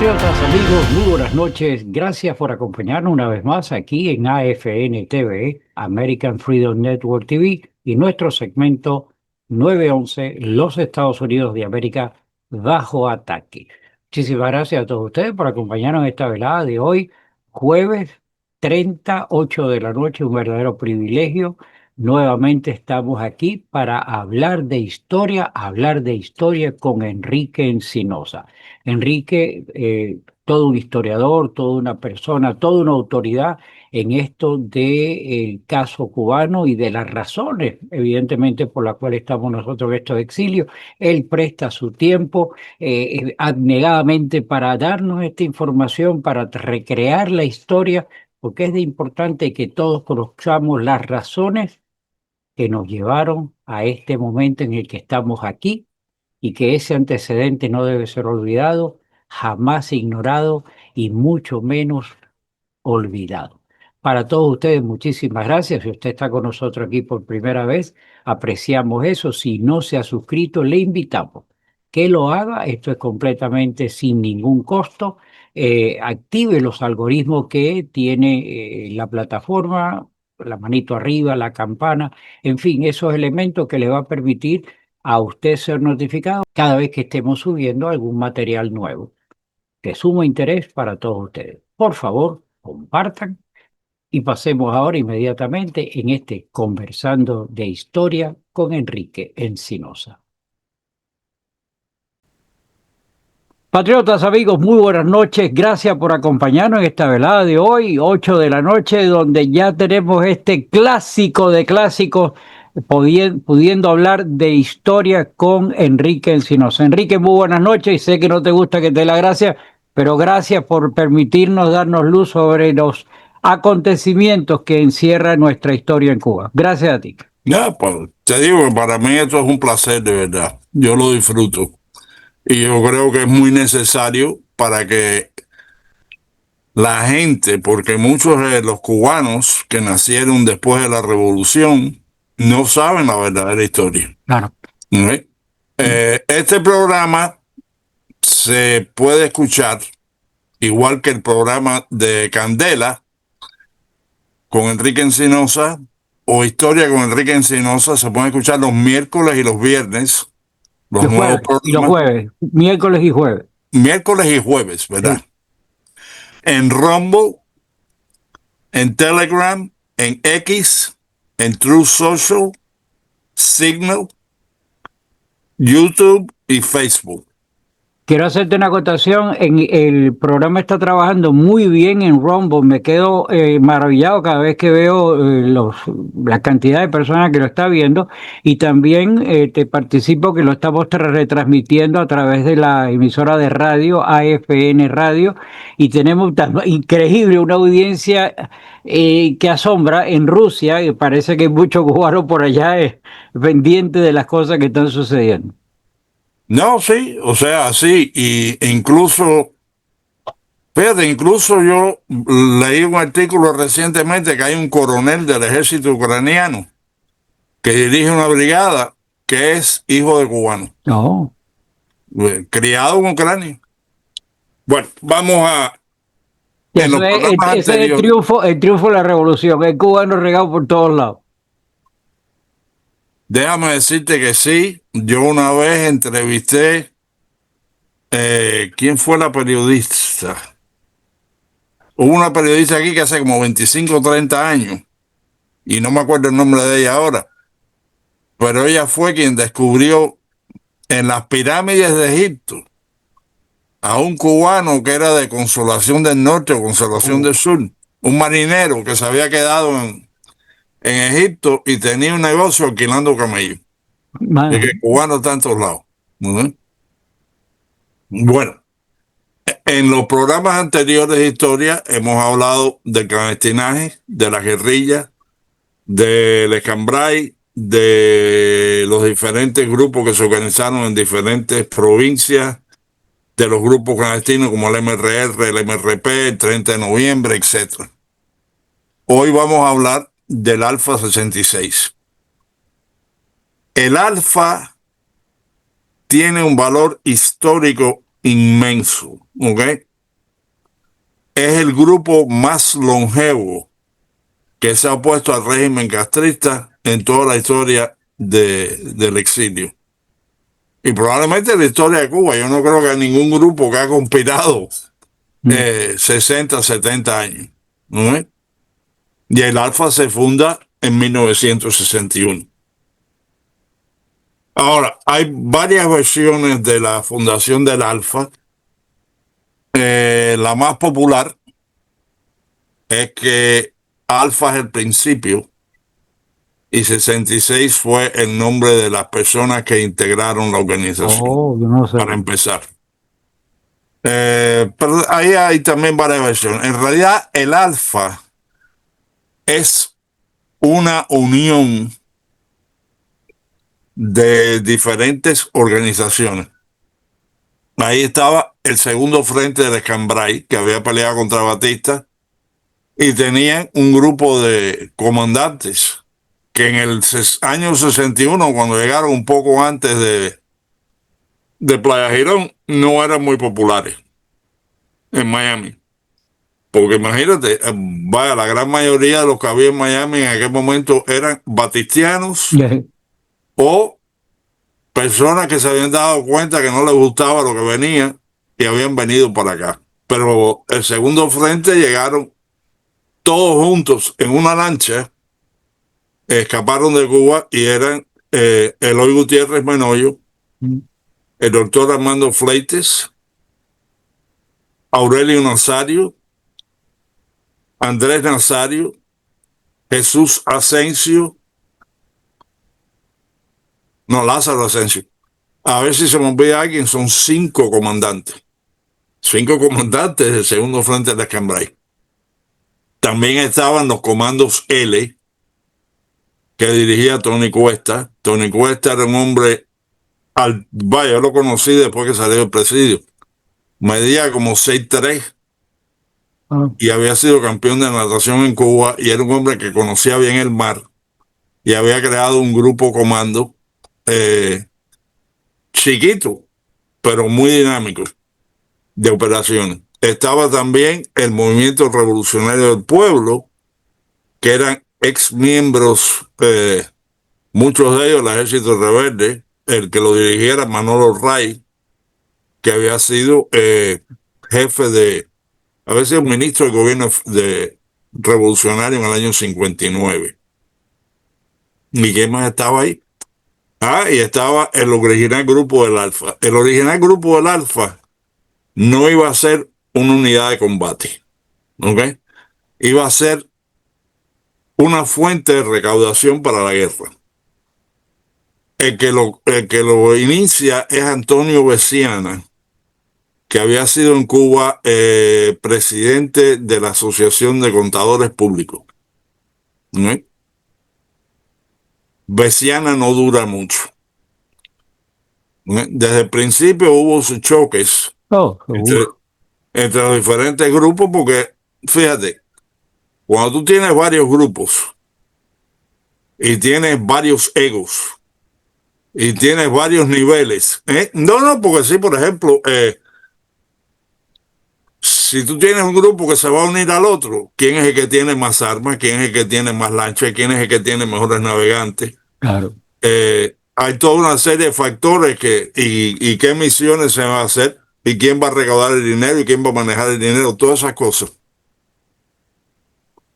Patriotas, amigos, muy buenas noches. Gracias por acompañarnos una vez más aquí en AFN TV, American Freedom Network TV, y nuestro segmento 911, los Estados Unidos de América bajo ataque. Muchísimas gracias a todos ustedes por acompañarnos en esta velada de hoy, jueves 38 de la noche, un verdadero privilegio. Nuevamente estamos aquí para hablar de historia con Enrique Encinosa. Enrique, todo un historiador, toda una persona, toda una autoridad en esto del caso cubano y de las razones, evidentemente, por las cuales estamos nosotros en estos exilios. Él presta su tiempo abnegadamente para darnos esta información, para recrear la historia, porque es de importante que todos conozcamos las razones que nos llevaron a este momento en el que estamos aquí y que ese antecedente no debe ser olvidado, jamás ignorado y mucho menos olvidado. Para todos ustedes, muchísimas gracias. Si usted está con nosotros aquí por primera vez, apreciamos eso. Si no se ha suscrito, le invitamos que lo haga. Esto es completamente sin ningún costo. Active los algoritmos que tiene la plataforma, la manito arriba, la campana, en fin, esos elementos que le va a permitir a usted ser notificado cada vez que estemos subiendo algún material nuevo de sumo interés para todos ustedes. Por favor, compartan y pasemos ahora inmediatamente en este Conversando de Historia con Enrique Encinosa. Patriotas, amigos, muy buenas noches. Gracias por acompañarnos en esta velada de hoy, 8 de la noche, donde ya tenemos este clásico de clásicos, pudiendo hablar de historia con Enrique Encinosa. Enrique, muy buenas noches y sé que no te gusta que te dé la gracia, pero gracias por permitirnos darnos luz sobre los acontecimientos que encierra nuestra historia en Cuba. Gracias a ti. Ya, pues, te digo que para mí esto es un placer de verdad. Yo lo disfruto. Y yo creo que es muy necesario para que la gente, porque muchos de los cubanos que nacieron después de la revolución no saben la verdadera historia. Claro. ¿Ok? Este programa se puede escuchar igual que el programa de Candela con Enrique Encinosa o Historia con Enrique Encinosa. Se pueden escuchar los miércoles y los viernes. Los nuevos programas. Y los jueves, miércoles y jueves. Miércoles y jueves, ¿verdad? Sí. En Rumble, en Telegram, en X, en Truth Social, Signal, YouTube y Facebook. Quiero hacerte una acotación. El programa está trabajando muy bien en Rumble. Me quedo maravillado cada vez que veo la cantidad de personas que lo está viendo. Y también te participo que lo estamos retransmitiendo a través de la emisora de radio, AFN Radio. Y tenemos increíble una audiencia que asombra en Rusia. Y parece que hay muchos cubanos por allá pendientes de las cosas que están sucediendo. No, sí, o sea, sí, y incluso, fíjate, incluso yo leí un artículo recientemente que hay un coronel del ejército ucraniano que dirige una brigada que es hijo de cubano, No. criado en Ucrania. Bueno, vamos a... Y En los programas ese es anteriores, el triunfo de la revolución, el cubano regado por todos lados. déjame decirte que sí, yo una vez entrevisté, ¿quién fue la periodista? Hubo una periodista aquí que hace como 25 o 30 años, y no me acuerdo el nombre de ella ahora, pero ella fue quien descubrió en las pirámides de Egipto a un cubano que era de Consolación del Norte o Consolación del Sur, un marinero que se había quedado en Egipto y tenía un negocio alquilando camellos. Y que el cubano está en todos lados. ¿No? Bueno, en los programas anteriores de historia hemos hablado del clandestinaje, de la guerrilla, del escambray, de los diferentes grupos que se organizaron en diferentes provincias, de los grupos clandestinos como el MRR, el MRP, el 30 de noviembre, etc. Hoy vamos a hablar del Alfa 66. El Alfa tiene un valor histórico inmenso, ¿ok? es el grupo más longevo que se ha opuesto al régimen castrista en toda la historia del exilio. Y probablemente en la historia de Cuba. Yo no creo que haya ningún grupo que ha conspirado 60, 70 años. ¿No? Y el Alfa se funda en 1961. Ahora, hay varias versiones de la fundación del Alfa. La más popular es que Alfa es el principio y 66 fue el nombre de las personas que integraron la organización. Oh, yo no sé. Para empezar. Pero ahí hay también varias versiones. En realidad, el Alfa es una unión de diferentes organizaciones. Ahí estaba el segundo frente del Escambray, que había peleado contra Batista, y tenían un grupo de comandantes que en el año 61, cuando llegaron un poco antes de Playa Girón, no eran muy populares en Miami. Porque imagínate, vaya, la gran mayoría de los que había en Miami en aquel momento eran batistianos o personas que se habían dado cuenta que no les gustaba lo que venía y habían venido para acá. Pero el segundo frente llegaron todos juntos en una lancha, escaparon de Cuba y eran Eloy Gutiérrez Menoyo, el doctor Armando Fleites, Aurelio Nazario, Andrés Nazario, Jesús Asensio, no, Lázaro Asensio. A ver si se me olvida alguien, son 5 comandantes. 5 comandantes del segundo frente de Escambray. También estaban los comandos L, que dirigía Tony Cuesta. Tony Cuesta era un hombre, vaya, yo lo conocí después que salió del presidio. Medía como 6'3" y había sido campeón de natación en Cuba y era un hombre que conocía bien el mar y había creado un grupo comando chiquito, pero muy dinámico de operaciones. Estaba también el Movimiento Revolucionario del Pueblo, que eran ex miembros, muchos de ellos del Ejército Rebelde. El que lo dirigiera Manolo Ray, que había sido jefe había sido ministro del gobierno revolucionario en el año 59. ¿Y quién más estaba ahí? Y estaba el original grupo del Alfa. El original grupo del Alfa no iba a ser una unidad de combate, ¿ok? Iba a ser una fuente de recaudación para la guerra. El que lo inicia es Antonio Veciana, que había sido en Cuba presidente de la Asociación de Contadores Públicos. ¿Ok? Veciana no dura mucho. ¿Ok? Desde el principio hubo sus choques entre los diferentes grupos, porque fíjate, cuando tú tienes varios grupos y tienes varios egos y tienes varios niveles, no, porque sí, por ejemplo, si tú tienes un grupo que se va a unir al otro, ¿quién es el que tiene más armas? ¿Quién es el que tiene más lanchas? ¿Quién es el que tiene mejores navegantes? Claro. Hay toda una serie de factores y qué misiones se van a hacer y quién va a recaudar el dinero y quién va a manejar el dinero, todas esas cosas.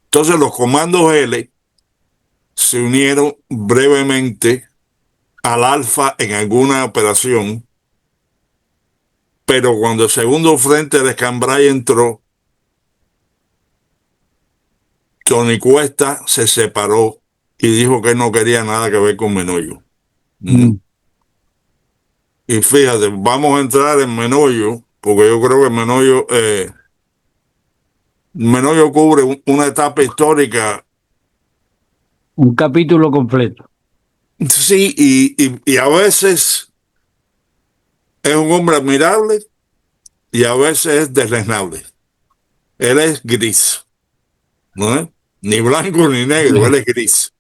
Entonces los comandos L se unieron brevemente al Alfa en alguna operación, pero cuando el segundo frente de Escambray entró, Tony Cuesta se separó y dijo que no quería nada que ver con Menoyo. Y fíjate, vamos a entrar en Menoyo, porque yo creo que Menoyo cubre una etapa histórica. Un capítulo completo. Sí, y a veces es un hombre admirable y a veces es desleznable. Él es gris, ¿no? Ni blanco ni negro, él es gris.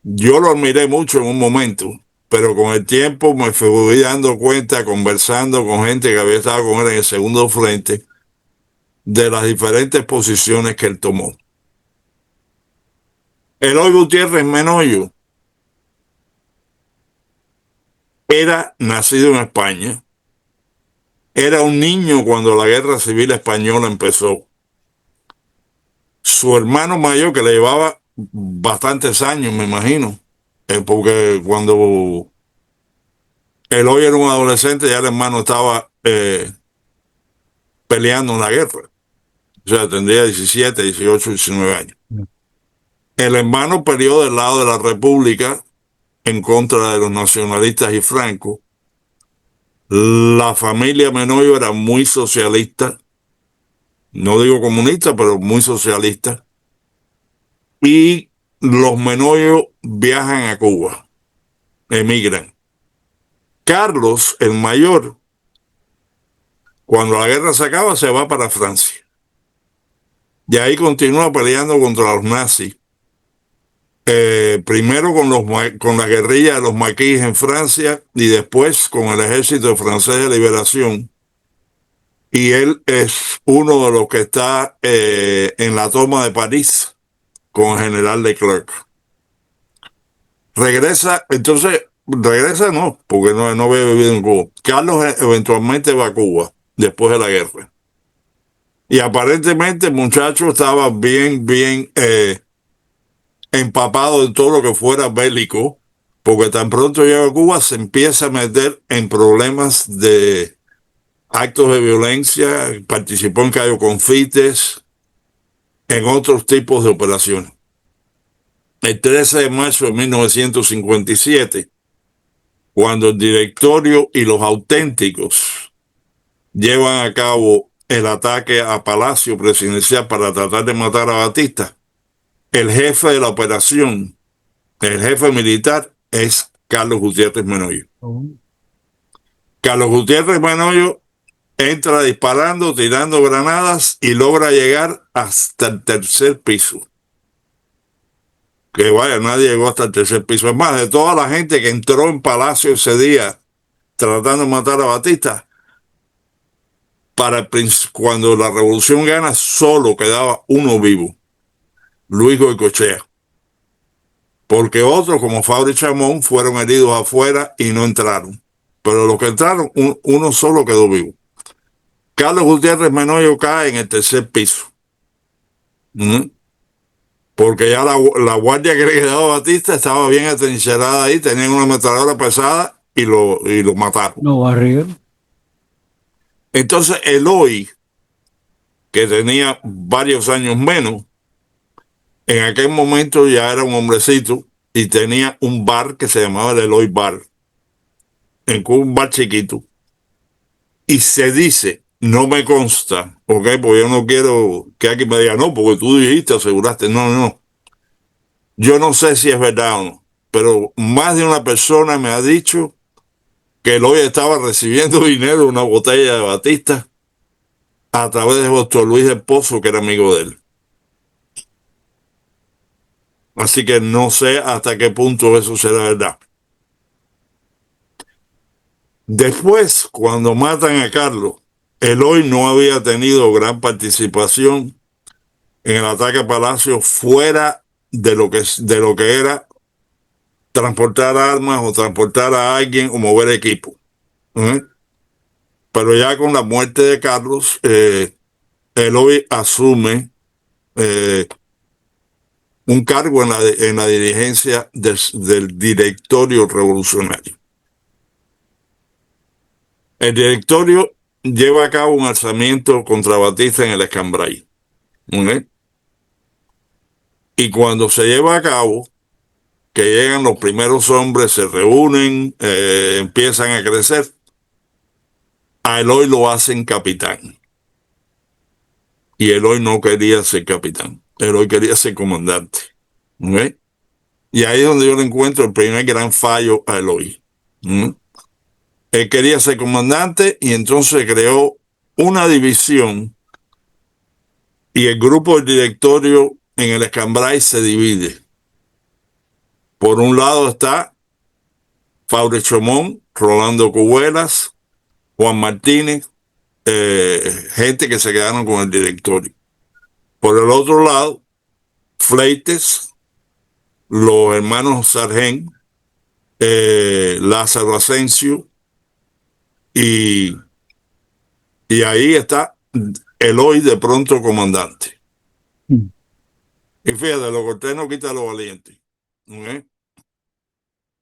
Yo lo admiré mucho en un momento, pero con el tiempo me fui dando cuenta, conversando con gente que había estado con él en el segundo frente, de las diferentes posiciones que él tomó. Eloy Gutiérrez Menoyo era nacido en España, era un niño cuando la Guerra Civil Española empezó. Su hermano mayor, que le llevaba bastantes años, me imagino, porque cuando Eloy era un adolescente, ya el hermano estaba peleando en la guerra. O sea, tendría 17, 18, 19 años. El hermano peleó del lado de la República en contra de los nacionalistas y Franco. La familia Menoyo era muy socialista, no digo comunista, pero muy socialista. Y los Menoyo viajan a Cuba, emigran. Carlos, el mayor, cuando la guerra se acaba, se va para Francia. Y ahí continúa peleando contra los nazis. Primero con la guerrilla de los maquis en Francia y después con el ejército francés de liberación. Y él es uno de los que está en la toma de París con el general Leclerc. Regresa no, porque no había vivido en Cuba. Carlos eventualmente va a Cuba después de la guerra. Y aparentemente el muchacho estaba bien empapado de todo lo que fuera bélico, porque tan pronto llega a Cuba se empieza a meter en problemas de actos de violencia, participó en Cayo Confites, en otros tipos de operaciones. El 13 de marzo de 1957, cuando el directorio y los auténticos llevan a cabo el ataque a Palacio Presidencial para tratar de matar a Batista, el jefe de la operación, el jefe militar, es Carlos Gutiérrez Menoyo. Carlos Gutiérrez Menoyo entra disparando, tirando granadas y logra llegar hasta el tercer piso. Que vaya, nadie llegó hasta el tercer piso. Es más, de toda la gente que entró en Palacio ese día tratando de matar a Batista, cuando la revolución gana, solo quedaba uno vivo, Luis Goicoechea. Porque otros, como Fabri Chamón, fueron heridos afuera y no entraron. Pero los que entraron, uno solo quedó vivo. Carlos Gutiérrez Menoyo cae en el tercer piso. Porque ya la guardia que le quedaba a Batista estaba bien atrincherada ahí, tenían una ametralladora pesada y lo mataron. No barriga. Entonces Eloy, que tenía varios años menos, en aquel momento ya era un hombrecito y tenía un bar que se llamaba el Eloy Bar, en Cuba, un bar chiquito. Y se dice, no me consta, ok, porque yo no quiero que alguien me diga, no, porque tú dijiste, aseguraste, no. Yo no sé si es verdad o no, pero más de una persona me ha dicho que Eloy estaba recibiendo dinero de una botella de Batista a través de Doctor Luis del Pozo, que era amigo de él. Así que no sé hasta qué punto eso será verdad. Después, cuando matan a Carlos, Eloy no había tenido gran participación en el ataque a Palacio fuera de lo que era transportar armas o transportar a alguien o mover equipo. Pero ya con la muerte de Carlos, Eloy asume un cargo en la dirigencia del directorio revolucionario. El directorio lleva a cabo un alzamiento contra Batista en el Escambray. Y cuando se lleva a cabo, que llegan los primeros hombres, se reúnen, empiezan a crecer, a Eloy lo hacen capitán. Y Eloy no quería ser capitán, Eloy quería ser comandante. Y ahí es donde yo le encuentro el primer gran fallo a Eloy. Él quería ser comandante y entonces creó una división y el grupo del directorio en el Escambray se divide. Por un lado está Fabri Chomón, Rolando Cubelas, Juan Martínez, gente que se quedaron con el directorio. Por el otro lado, Fleites, los hermanos Sargent, Lázaro Asensio, y, y ahí está Eloy de pronto comandante. mm, Y fíjate, lo cortés no quita lo valiente. ¿Ok?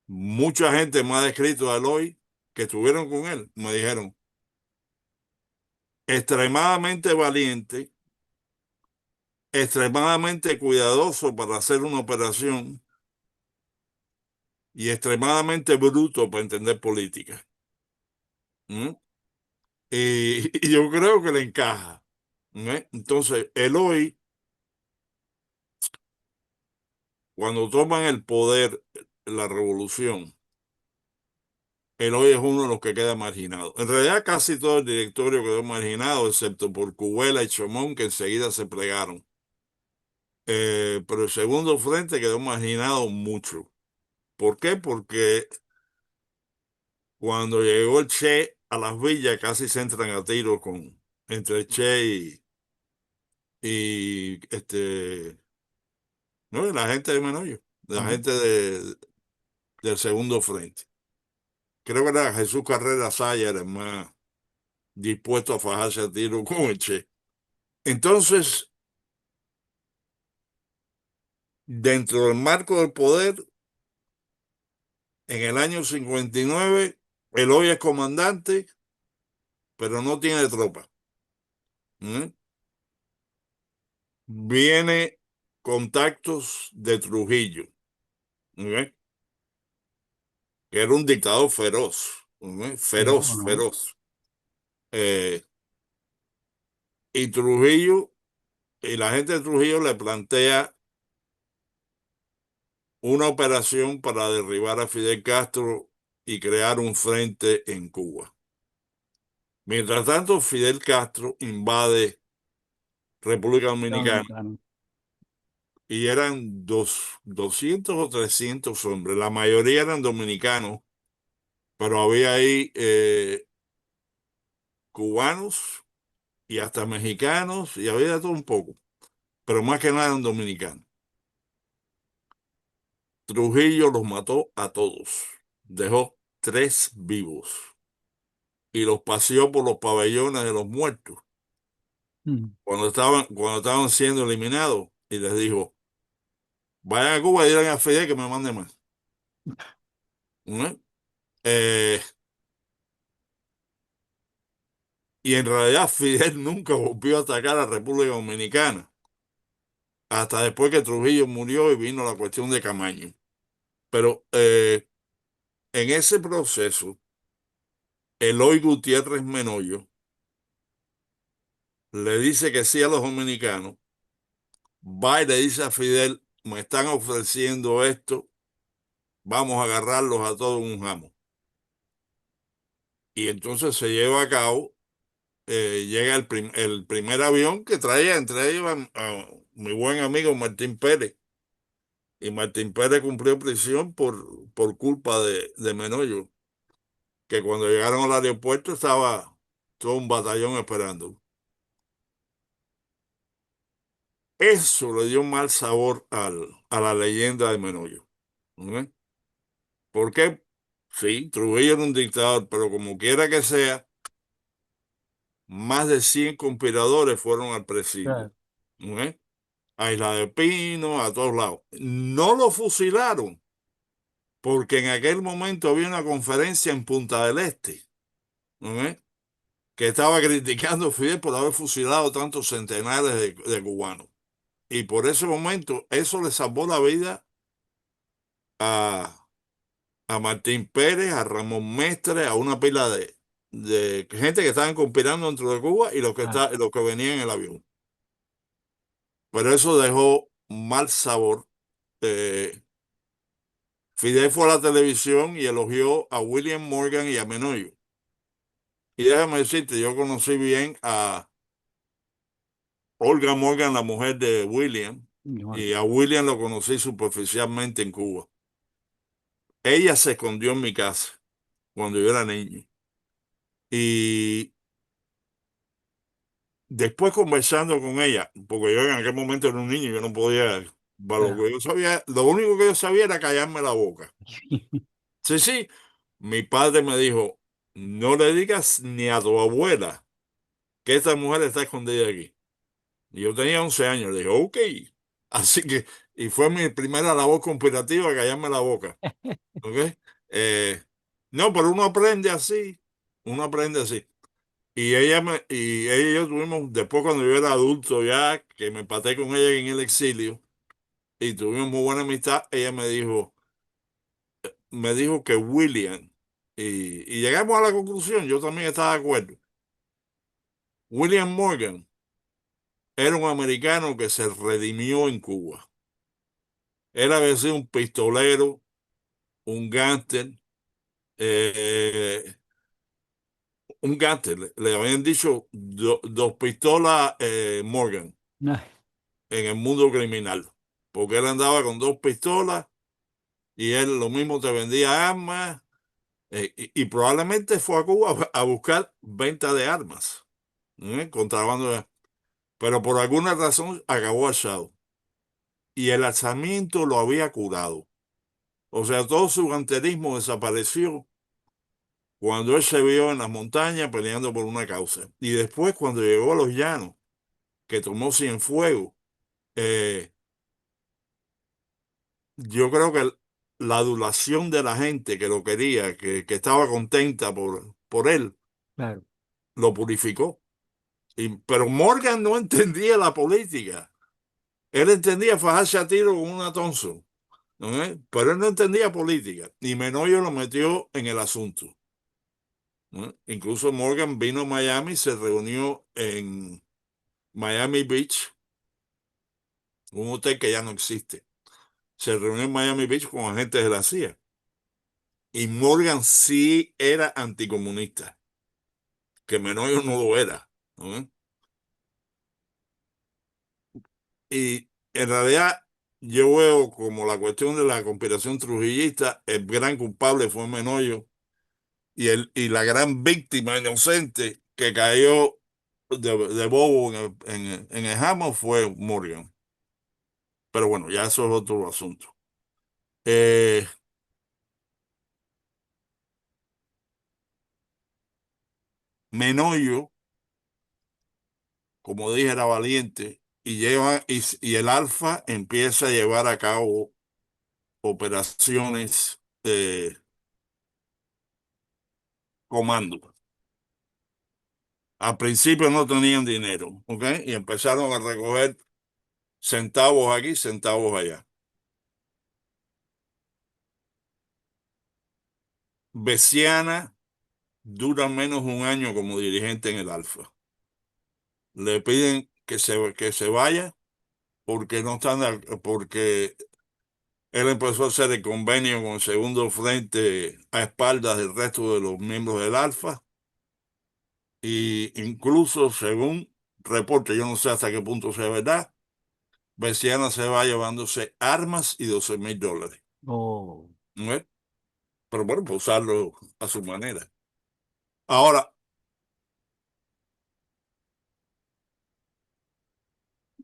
Mucha gente me ha descrito a Eloy que estuvieron con él. Me dijeron, extremadamente valiente, extremadamente cuidadoso para hacer una operación y extremadamente bruto para entender política. ¿Mm? Y yo creo que le encaja. ¿Mm? Entonces, Eloy, cuando toman el poder, la revolución, Eloy es uno de los que queda marginado. En realidad, casi todo el directorio quedó marginado, excepto por Cubela y Chomón, que enseguida se plegaron. Pero el segundo frente quedó marginado mucho. ¿Por qué? Porque cuando llegó el Che a las villas, casi se entran a tiro entre el Che y no, y la gente de Menoyo, la mm, gente del segundo frente. Creo que era Jesús Carrera Saya, era el más dispuesto a fajarse a tiro con el Che. Entonces, dentro del marco del poder, en el año 59, Eloy es comandante, pero no tiene tropa. ¿Mm? Viene contactos de Trujillo, ¿ok? Que era un dictador feroz, ¿ok? sí, cómo Feroz, no. feroz. Eh, y Trujillo, y la gente de Trujillo le plantea una operación para derribar a Fidel Castro y crear un frente en Cuba. Mientras tanto, Fidel Castro invade República Dominicana Dominicano. y eran 200 o 300 hombres. La mayoría eran dominicanos, pero había ahí cubanos y hasta mexicanos y había de todo un poco, pero más que nada eran dominicanos. Trujillo los mató a todos, dejó 3 vivos y los paseó por los pabellones de los muertos Mm, cuando estaban siendo eliminados y les dijo, vayan a Cuba y digan a Fidel que me mande más. ¿No? Eh, y en realidad Fidel nunca volvió a atacar a República Dominicana, hasta después que Trujillo murió y vino la cuestión de Camaño. Pero en ese proceso, Eloy Gutiérrez Menoyo le dice que sí a los dominicanos, va y le dice a Fidel, me están ofreciendo esto, vamos a agarrarlos a todos en un jamo. Y entonces se lleva a cabo, llega el primer avión que traía entre ellos a mi buen amigo Martín Pérez. Y Martín Pérez cumplió prisión por culpa de Menoyo, que cuando llegaron al aeropuerto estaba todo un batallón esperando. Eso le dio un mal sabor a la leyenda de Menoyo. ¿Ok? ¿Por qué? Sí, Trujillo era un dictador, pero como quiera que sea, más de 100 conspiradores fueron al presidio. claro, ¿Ok? A Isla de Pino, a todos lados. No lo fusilaron, porque en aquel momento había una conferencia en Punta del Este, ¿ok? Que estaba criticando a Fidel por haber fusilado tantos centenares de cubanos. Y por ese momento, eso le salvó la vida a, a Martín Pérez, a Ramón Mestre, a una pila de gente que estaban conspirando dentro de Cuba y claro. los que venían en el avión. Pero eso dejó mal sabor. Eh, Fidel fue a la televisión y elogió a William Morgan y a Menoyo. Y déjame decirte, yo conocí bien a Olga Morgan, la mujer de William, y a William lo conocí superficialmente en Cuba. Ella se escondió en mi casa cuando yo era niño. Y después conversando con ella, porque yo en aquel momento era un niño, yo no podía, para lo Claro. que yo sabía, lo único que yo sabía era callarme la boca. Sí, sí, mi padre me dijo, no le digas ni a tu abuela que esta mujer está escondida aquí. Y yo tenía 11 años, le dije, ok. Así que, y fue mi primera labor conspirativa, callarme la boca. ¿Ok? Eh, no, pero uno aprende así. Y ella y yo tuvimos, después cuando yo era adulto ya, que me empaté con ella en el exilio, y tuvimos muy buena amistad, ella me dijo que William, y llegamos a la conclusión, yo también estaba de acuerdo. William Morgan era un americano que se redimió en Cuba. Él había sido un pistolero, un gángster, eh, un gángster. Le habían dicho dos pistolas Morgan No, en el mundo criminal, porque él andaba con dos pistolas y él lo mismo te vendía armas y probablemente fue a Cuba a buscar venta de armas, contrabando pero por alguna razón acabó alzado y el alzamiento lo había curado. O sea, todo su ganterismo desapareció cuando él se vio en las montañas peleando por una causa. Y después, cuando llegó a los llanos, que tomó Cienfuegos, eh, yo creo que la adulación de la gente que lo quería, que estaba contenta por él, claro, lo purificó. Pero Morgan no entendía la política. Él entendía fajarse a tiro con una Thompson, ¿no? Pero él no entendía política. Y Menoyo lo metió en el asunto, ¿no? Incluso Morgan vino a Miami, se reunió en Miami Beach, un hotel que ya no existe. Se reunió en Miami Beach con agentes de la CIA. Y Morgan sí era anticomunista, que Menoyo no lo era, ¿no? Y en realidad yo veo como la cuestión de la conspiración trujillista, el gran culpable fue Menoyo y la gran víctima inocente que cayó de bobo en el jamo fue Morgan. Pero bueno, ya eso es otro asunto. Eh, Menoyo, como dije, era valiente y el Alfa empieza a llevar a cabo operaciones comando. Al principio no tenían dinero, ¿ok? Y empezaron a recoger centavos aquí, centavos allá. Besiana dura menos de un año como dirigente en el Alfa. Le piden que se vaya porque no están, porque él empezó a hacer el convenio con el segundo frente a espaldas del resto de los miembros del Alfa y incluso según reporte, yo no sé hasta qué punto sea verdad, Besiana se va llevándose armas y $12,000. oh, ¿No es? Pero bueno, pues usarlo a su manera. Ahora,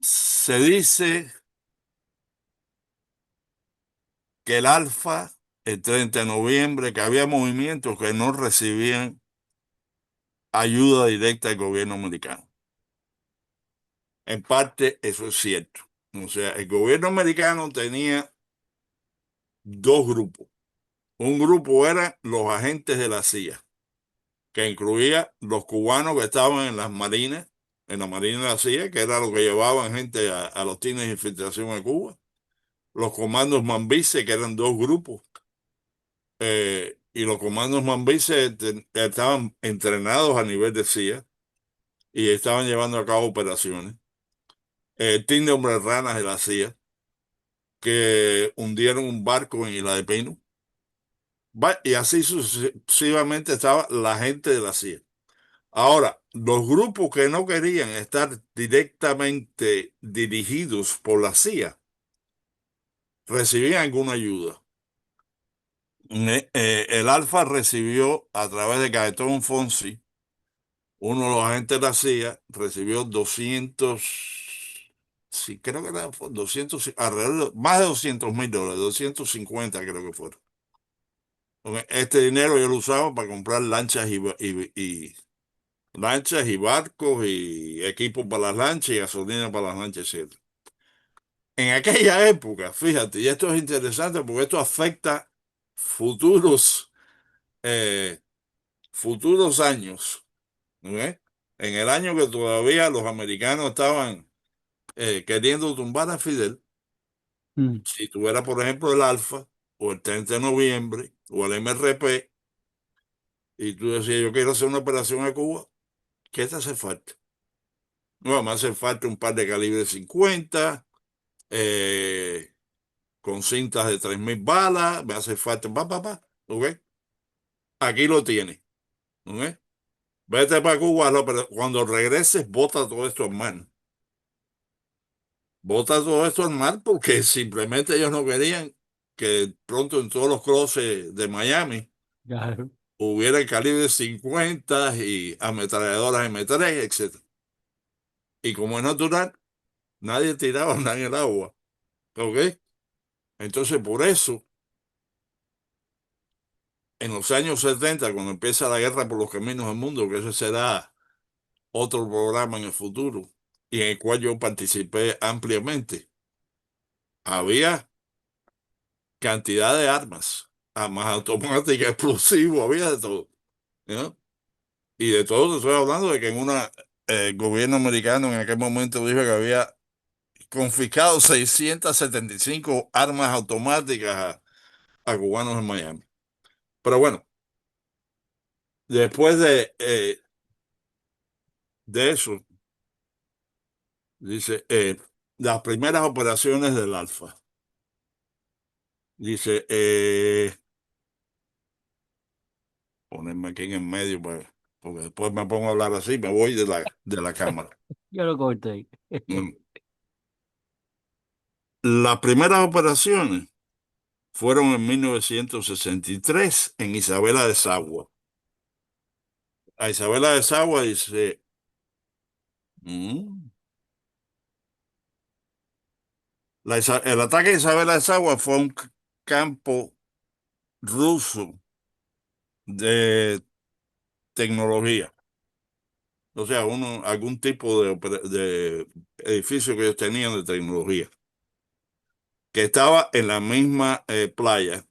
se dice que el Alfa, el 30 de noviembre, que había movimientos que no recibían ayuda directa del gobierno americano. En parte, eso es cierto. O sea, el gobierno americano tenía dos grupos. Un grupo eran los agentes de la CIA, que incluía los cubanos que estaban en las marinas, en la marina de la CIA, que era lo que llevaban gente a los tines de infiltración en Cuba. Los comandos Mambise, que eran dos grupos, y los comandos Mambise estaban entrenados a nivel de CIA y estaban llevando a cabo operaciones. El team de hombres ranas de la CIA, que hundieron un barco en Isla de Pino. Y así sucesivamente estaba la gente de la CIA. Ahora, los grupos que no querían estar directamente dirigidos por la CIA recibían alguna ayuda. El Alfa recibió a través de Gaetón Fonsi uno de los agentes de la CIA recibió 200, sí, creo que era 200, alrededor, más de $200,000, 250 creo que fueron. Este dinero yo lo usaba para comprar lanchas y lanchas y barcos y equipos para las lanchas y gasolina para las lanchas, etcétera. En aquella época, fíjate, y esto es interesante porque esto afecta futuros, eh, futuros años, ¿ok? En el año que todavía los americanos estaban queriendo tumbar a Fidel, Mm, si tuviera, por ejemplo, el Alfa o el 30 de noviembre o el MRP, y tú decías, yo quiero hacer una operación a Cuba, ¿qué te hace falta? No, me hace falta un par de calibre 50, eh, con cintas de 3.000 balas, me hace falta, ¿ok? Aquí lo tienes, ¿ok? Vete para Cuba, pero cuando regreses, bota todo esto en mar. Bota todo esto en mar porque simplemente ellos no querían que pronto en todos los cruces de Miami claro, hubiera el calibre 50 y ametralladoras M3, etcétera. Y como es natural, nadie tiraba nada en el agua, ¿ok? Entonces, por eso, en los años 70 cuando empieza la guerra por los caminos del mundo, que ese será otro programa en el futuro, y en el cual yo participé ampliamente, había cantidad de armas, armas automáticas, explosivos, había de todo, ¿no? Y de todo te estoy hablando de que en una, el gobierno americano en aquel momento dijo que había confiscado 675 armas automáticas a cubanos en Miami. Pero bueno, después de eso, dice, las primeras operaciones del Alfa. Dice, ponerme aquí en el medio, pues, porque después me pongo a hablar así, me voy de la cámara. yo lo corté. Mm. Las primeras operaciones fueron en 1963 en Isabela de Sagua. A Isabela de Sagua dice, mm, el ataque de Isabela de Sagua fue a un campo ruso de tecnología. O sea, algún tipo de edificio que ellos tenían de tecnología, que estaba en la misma playa,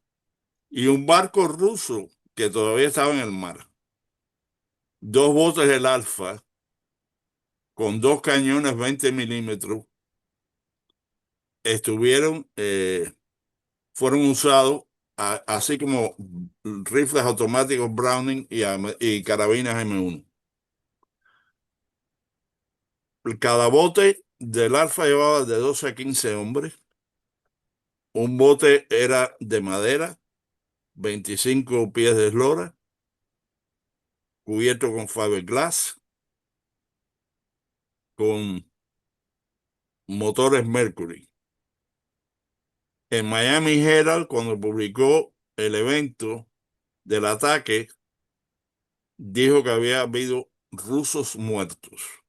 y un barco ruso que todavía estaba en el mar. Dos botes del Alfa con dos cañones 20 milímetros estuvieron, fueron usados así como rifles automáticos Browning y carabinas M1. Cada bote del Alfa llevaba de 12 a 15 hombres. Un bote era de madera, 25 pies de eslora, cubierto con fiberglass, con motores Mercury. En Miami Herald, cuando publicó el evento del ataque, dijo que había habido rusos muertos.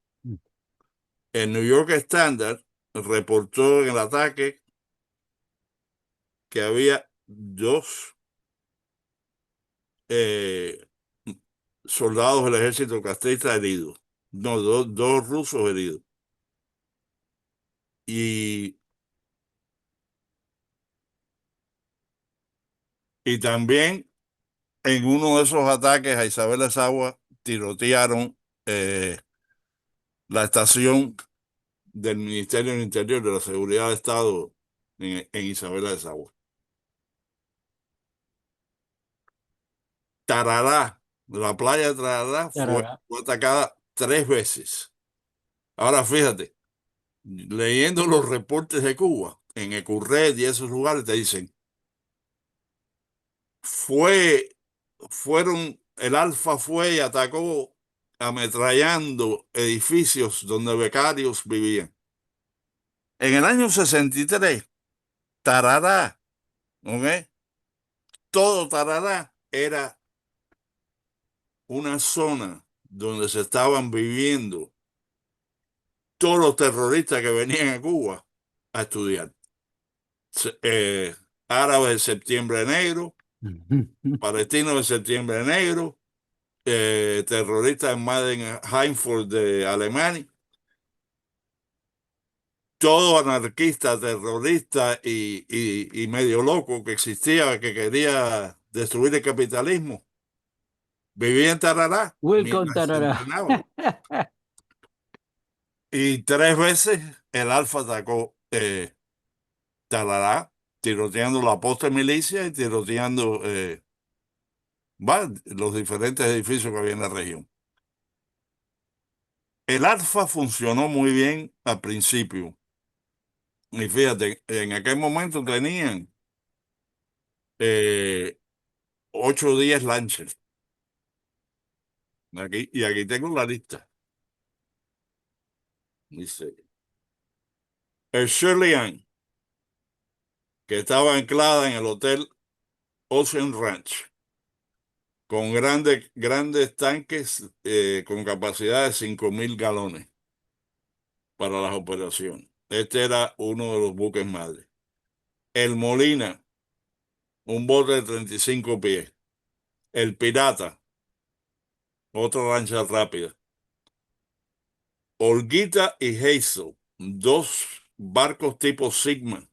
El New York Standard reportó en el ataque que había dos eh, soldados del ejército castrista heridos. No, dos rusos heridos. Y, y también en uno de esos ataques a Isabel Azagua tirotearon eh, la estación del Ministerio del Interior de la Seguridad de Estado en Isabela de Sagua. Tarará, la playa de Tarará Tarara. fue atacada 3 veces. Ahora fíjate, leyendo los reportes de Cuba, en Ecurred y esos lugares te dicen, fue, el Alfa fue y atacó ametrallando edificios donde becarios vivían. En el año 63, Tarará, ¿ok? Todo Tarará era una zona donde se estaban viviendo todos los terroristas que venían a Cuba a estudiar. Se- eh, Árabes de Septiembre Negro, palestinos de Septiembre Negro, terroristas en Heinsberg de Alemania, todo anarquista, terrorista y medio loco que existía, que quería destruir el capitalismo, vivía en Tarará Welcome, mientras se tarara. entrenaban. Y tres veces el Alfa atacó Tarará, tiroteando la posta milicia y tiroteando los diferentes edificios que había en la región. El Alfa funcionó muy bien al principio. Y fíjate, en aquel momento tenían eh, 8 días Lancer. Aquí, y aquí tengo la lista. Dice, el Shirley Ann, que estaba anclada en el Hotel Ocean Ranch, con grandes tanques con capacidad de 5.000 galones para las operaciones. Este era uno de los buques madres. El Molina, un bote de 35 pies. El Pirata, otra lancha rápida. Olguita y Hazel, dos barcos tipo Sigma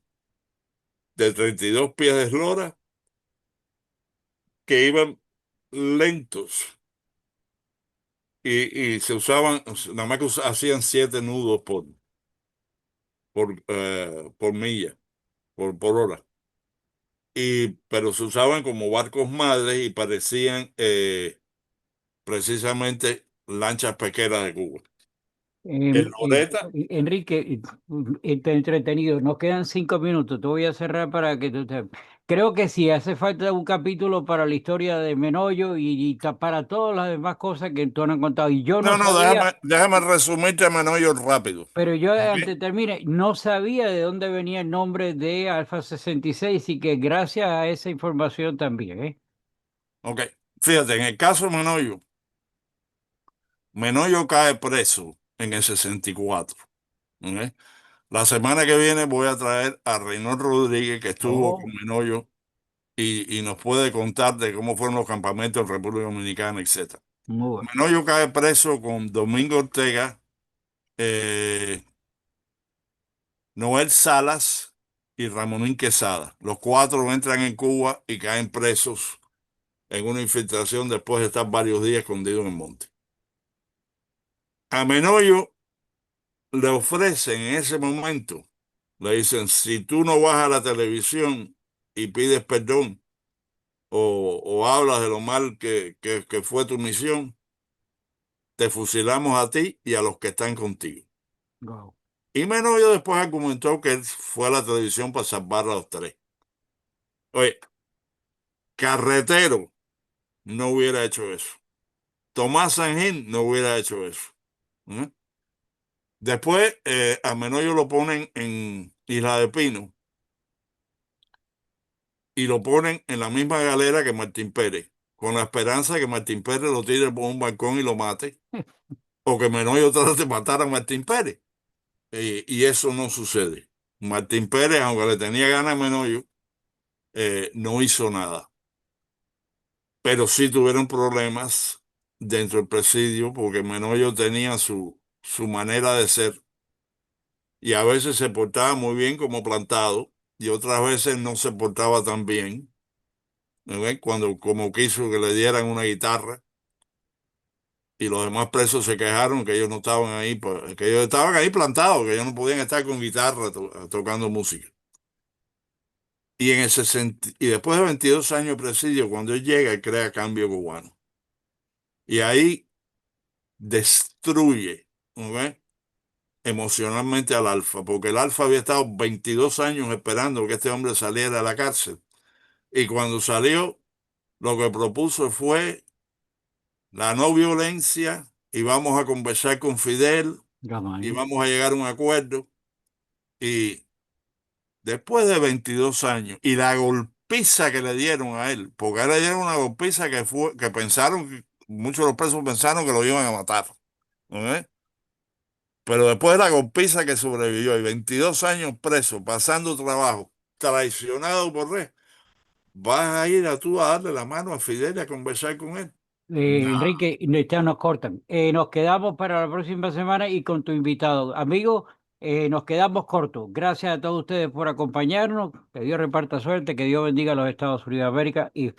de 32 pies de eslora que iban lentos y se usaban, nada más que hacían 7 nudos por milla, por hora. Pero se usaban como barcos madres y parecían precisamente lanchas pesqueras de Cuba. El Loreta, Enrique, está entretenido. Nos quedan 5 minutos. Te voy a cerrar para que Creo que sí, hace falta un capítulo para la historia de Menoyo para todas las demás cosas que tú no has contado. Y yo no no, sabía, déjame resumirte a Menoyo rápido. pero yo ¿Ok? antes termine, no sabía de dónde venía el nombre de Alfa 66 y que gracias a esa información también, ¿eh? Ok. Fíjate, en el caso de Menoyo, Menoyo cae preso en el 64. ¿Ok? La semana que viene voy a traer a Reynold Rodríguez, que estuvo con Oh, Menoyo y nos puede contar de cómo fueron los campamentos en República Dominicana, etcétera. muy bueno. Menoyo cae preso con Domingo Ortega, eh, Noel Salas y Ramonín Quesada. Los cuatro entran en Cuba y caen presos en una infiltración después de estar varios días escondidos en el monte. A Menoyo le ofrecen en ese momento, le dicen, si tú no vas a la televisión y pides perdón o hablas de lo mal que fue tu misión, te fusilamos a ti y a los que están contigo. Wow. Y Menoyo después argumentó que él fue a la televisión para salvar a los tres. Oye, Carretero no hubiera hecho eso. Tomás Sanjín no hubiera hecho eso. ¿Eh? Después a Menoyo lo ponen en Isla de Pino y lo ponen en la misma galera que Martín Pérez, con la esperanza de que Martín Pérez lo tire por un balcón y lo mate, o que Menoyo trate de matar a Martín Pérez. Y eso no sucede. Martín Pérez, aunque le tenía ganas a Menoyo, no hizo nada. Pero sí tuvieron problemas dentro del presidio porque Menoyo tenía su manera de ser y a veces se portaba muy bien como plantado y otras veces no se portaba tan bien. ¿No ves? Cuando como quiso que le dieran una guitarra y los demás presos se quejaron que ellos no estaban ahí, que ellos estaban ahí plantados, que ellos no podían estar con guitarra tocando música. Y después de 22 años de presidio, cuando él llega, él crea Cambio Cubano. Y ahí destruye, ¿no ves? Emocionalmente al Alfa, porque el Alfa había estado 22 años esperando que este hombre saliera de la cárcel. Y cuando salió, lo que propuso fue la no violencia y vamos a conversar con Fidel y Gamay. vamos a llegar a un acuerdo. Y después de 22 años y la golpiza que le dieron a él, porque a él le dieron una golpiza que pensaron que muchos de los presos pensaron que lo iban a matar. ¿Ok? Pero después de la golpiza que sobrevivió y 22 años preso, pasando trabajo, traicionado por Rey, ¿vas a ir a tú a darle la mano a Fidel y a conversar con él? No. Enrique, ya nos cortan. Nos quedamos para la próxima semana y con tu invitado. Amigo, nos quedamos cortos. Gracias a todos ustedes por acompañarnos. Que Dios reparta suerte, que Dios bendiga a los Estados Unidos de América. Y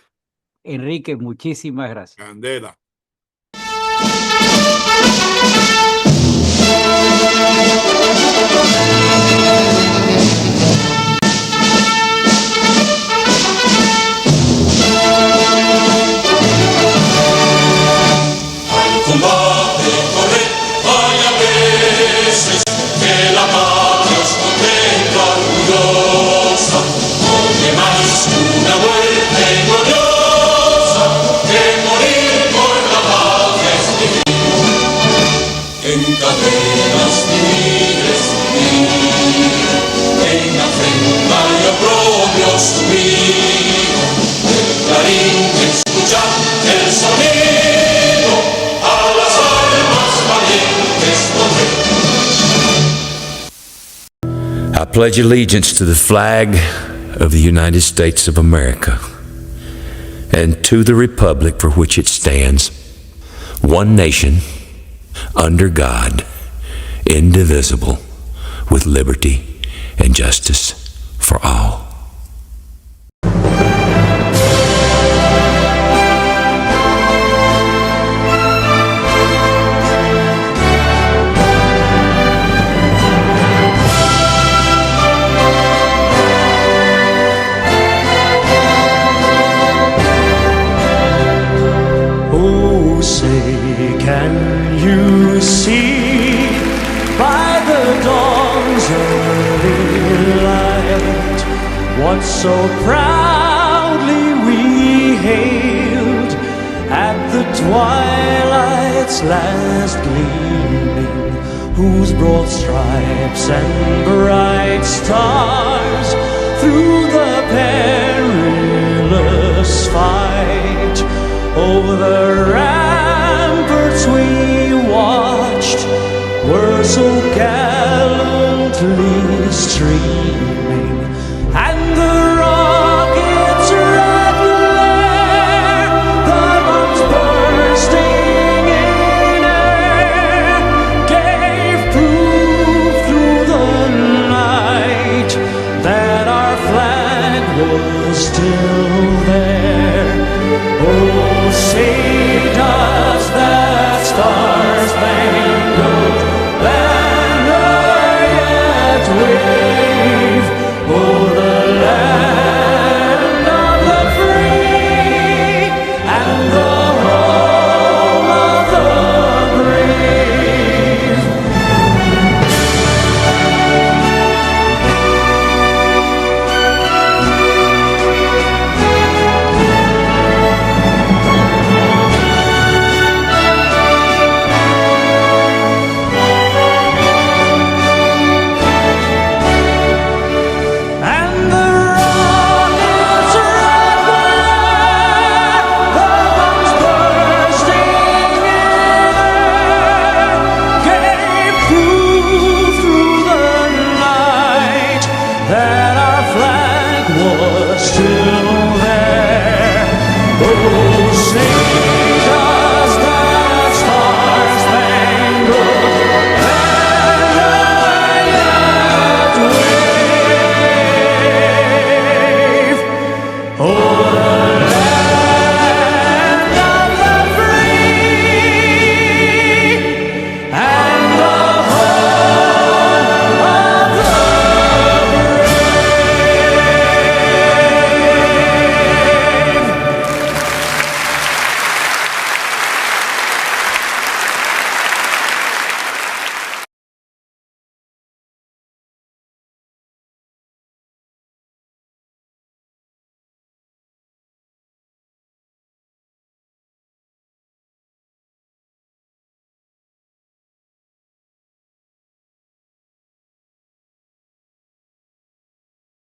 Enrique, muchísimas gracias. Candela. Combate, correr, hay a veces que la patria os contempla orgullosa, oye más una muerte gloriosa que morir por la patria es vivir. En cadenas vivir es vivir, en afrenta y oprobio subir, el clarín que escucha el sonido a las almas valientes correr. I pledge allegiance to the flag of the United States of America and to the republic for which it stands, one nation, under God, indivisible, with liberty and justice for all. Oh, say, can you see by the dawn's early light what so proudly we hailed at the twilight's last gleaming, whose broad stripes and bright stars through the perilous fight over the ramparts we watched were so gallantly streaming, and the rockets' red glare, the bombs bursting in air, gave proof through the night that our flag was still there. Oh, say does that star-spangled banner yet wave o'er the land of the free and the home of the brave? And the rockets' red glare, the bombs bursting in air, gave proof through the night that our flag was still there. Oh, say